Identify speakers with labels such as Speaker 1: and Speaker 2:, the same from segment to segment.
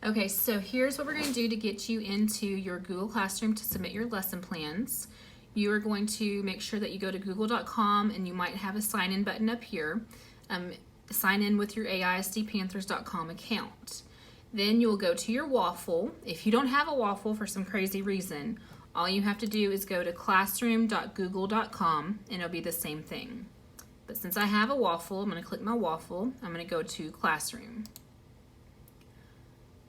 Speaker 1: Okay, so here's what we're going to do to get you into your Google Classroom to submit your lesson plans. You are going to make sure that you go to google.com, and you might have a sign in button up here. Sign in with your AISDpanthers.com account. Then you'll go to your waffle. If you don't have a waffle for some crazy reason, all you have to do is go to classroom.google.com and it'll be the same thing. But since I have a waffle, I'm going to click my waffle. I'm going to go to Classroom.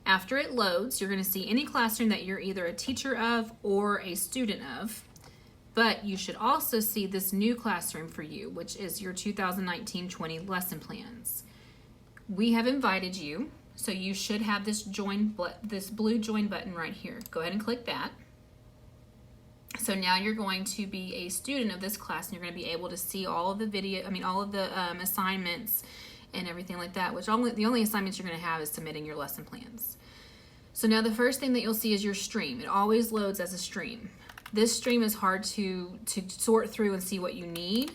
Speaker 1: After it loads, you're going to see any classroom that you're either a teacher of or a student of. But you should also see this new classroom for you, which is your 2019-20 lesson plans. We have invited you, so you should have this blue join button right here. Go ahead and click that. So now you're going to be a student of this class, and you're going to be able to see all of the all of the assignments and everything like that, which the only assignments you're going to have is submitting your lesson plans. So now the first thing that you'll see is your stream. It always loads as a stream. This stream is hard to sort through and see what you need.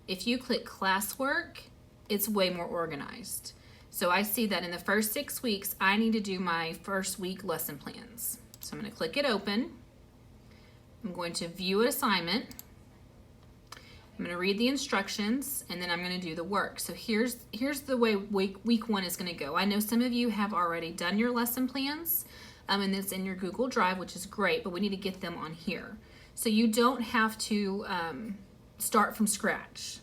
Speaker 1: If you click classwork, it's way more organized. So I see that in the first 6 weeks, I need to do my first week lesson plans. So I'm going to click it open. I'm going to view an assignment. I'm going to read the instructions, and then I'm going to do the work. So here's the way week one is going to go. I know some of you have already done your lesson plans, and it's in your Google Drive, which is great, but we need to get them on here. So you don't have to start from scratch.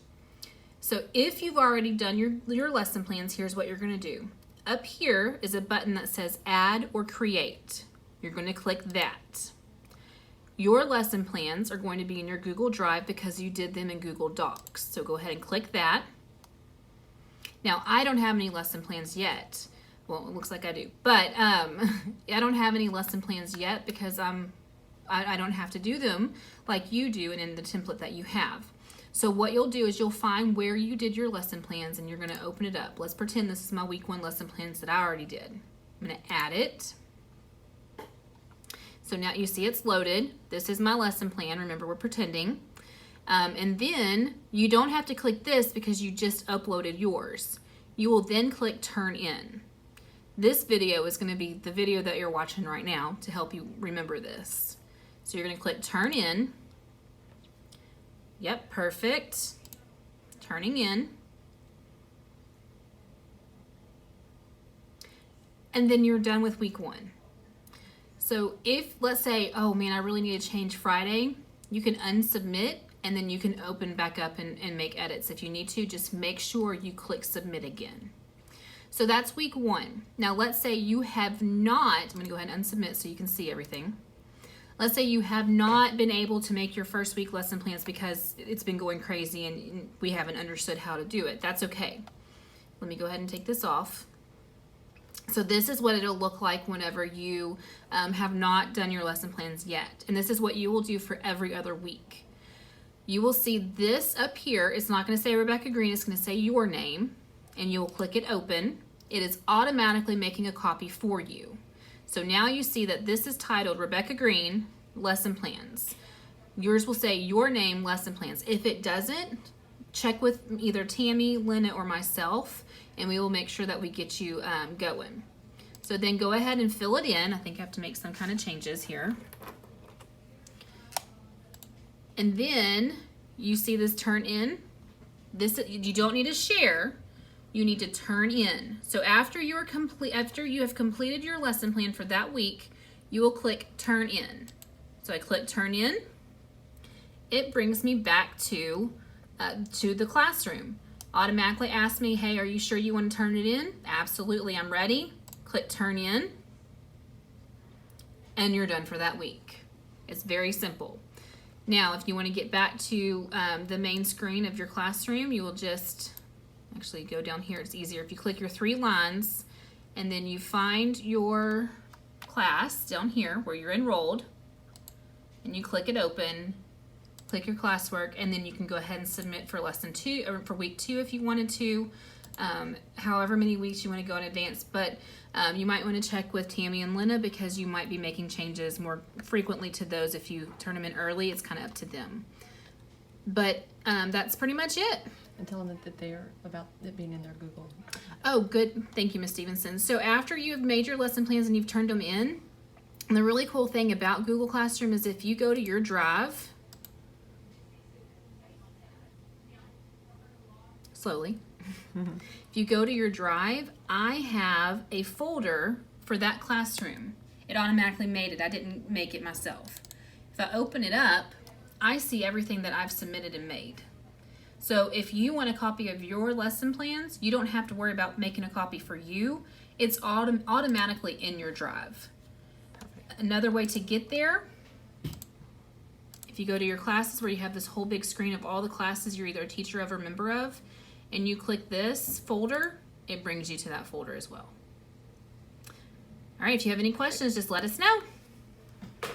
Speaker 1: So if you've already done your lesson plans, here's what you're going to do. Up here is a button that says Add or Create. You're going to click that. Your lesson plans are going to be in your Google Drive because you did them in Google Docs. So go ahead and click that. Now, I don't have any lesson plans yet. Well, it looks like I do, but I don't have any lesson plans yet because I don't have to do them like you do and in the template that you have. So what you'll do is you'll find where you did your lesson plans, and you're going to open it up. Let's pretend this is my week one lesson plans that I already did. I'm going to add it. So now you see it's loaded. This is my lesson plan. Remember, we're pretending. And then you don't have to click this because you just uploaded yours. You will then click Turn In. This video is going to be the video that you're watching right now to help you remember this. So you're going to click Turn In. Yep, perfect. Turning in. And then you're done with week one. So if, let's say, oh man, I really need to change Friday, you can unsubmit, and then you can open back up and make edits if you need to. Just make sure you click submit again. So that's week one. Now let's say you have not, I'm gonna go ahead and unsubmit so you can see everything. Let's say you have not been able to make your first week lesson plans because it's been going crazy and we haven't understood how to do it. That's okay. Let me go ahead and take this off. So this is what it'll look like whenever you have not done your lesson plans yet. And this is what you will do for every other week. You will see this up here. It's not going to say Rebecca Green. It's going to say your name. And you'll click it open. It is automatically making a copy for you. So now you see that this is titled Rebecca Green Lesson Plans. Yours will say your name, lesson plans. If it doesn't, check with either Tammy, Lena, or myself, and we will make sure that we get you going. So then go ahead and fill it in. I think I have to make some kind of changes here. And then you see this turn in. This, you don't need to share. You need to turn in. So after you have completed your lesson plan for that week, you will click turn in. So I click turn in. It brings me back to the classroom. Automatically asks me, hey, are you sure you want to turn it in? Absolutely, I'm ready. Click turn in, and you're done for that week. It's very simple. Now, if you want to get back to the main screen of your classroom, you will just actually go down here. It's easier if you click your 3 lines, and then you find your class down here where you're enrolled, and you click it open. Click your classwork, and then you can go ahead and submit for lesson 2 or for week 2 if you wanted to, however many weeks you want to go in advance. But you might want to check with Tammy and Lena because you might be making changes more frequently to those. If you turn them in early, it's kind of up to them. But that's pretty much it.
Speaker 2: and tell them that they are about it being in their Google.
Speaker 1: Oh, good. Thank you, Ms. Stevenson. So after you've made your lesson plans and you've turned them in, the really cool thing about Google Classroom is if you go to your Drive, slowly, if you go to your Drive, I have a folder for that classroom. It automatically made it. I didn't make it myself. If I open it up, I see everything that I've submitted and made. So if you want a copy of your lesson plans, you don't have to worry about making a copy for you. It's automatically in your Drive. Another way to get there, if you go to your classes where you have this whole big screen of all the classes you're either a teacher of or member of, and you click this folder, it brings you to that folder as well. All right, if you have any questions, just let us know.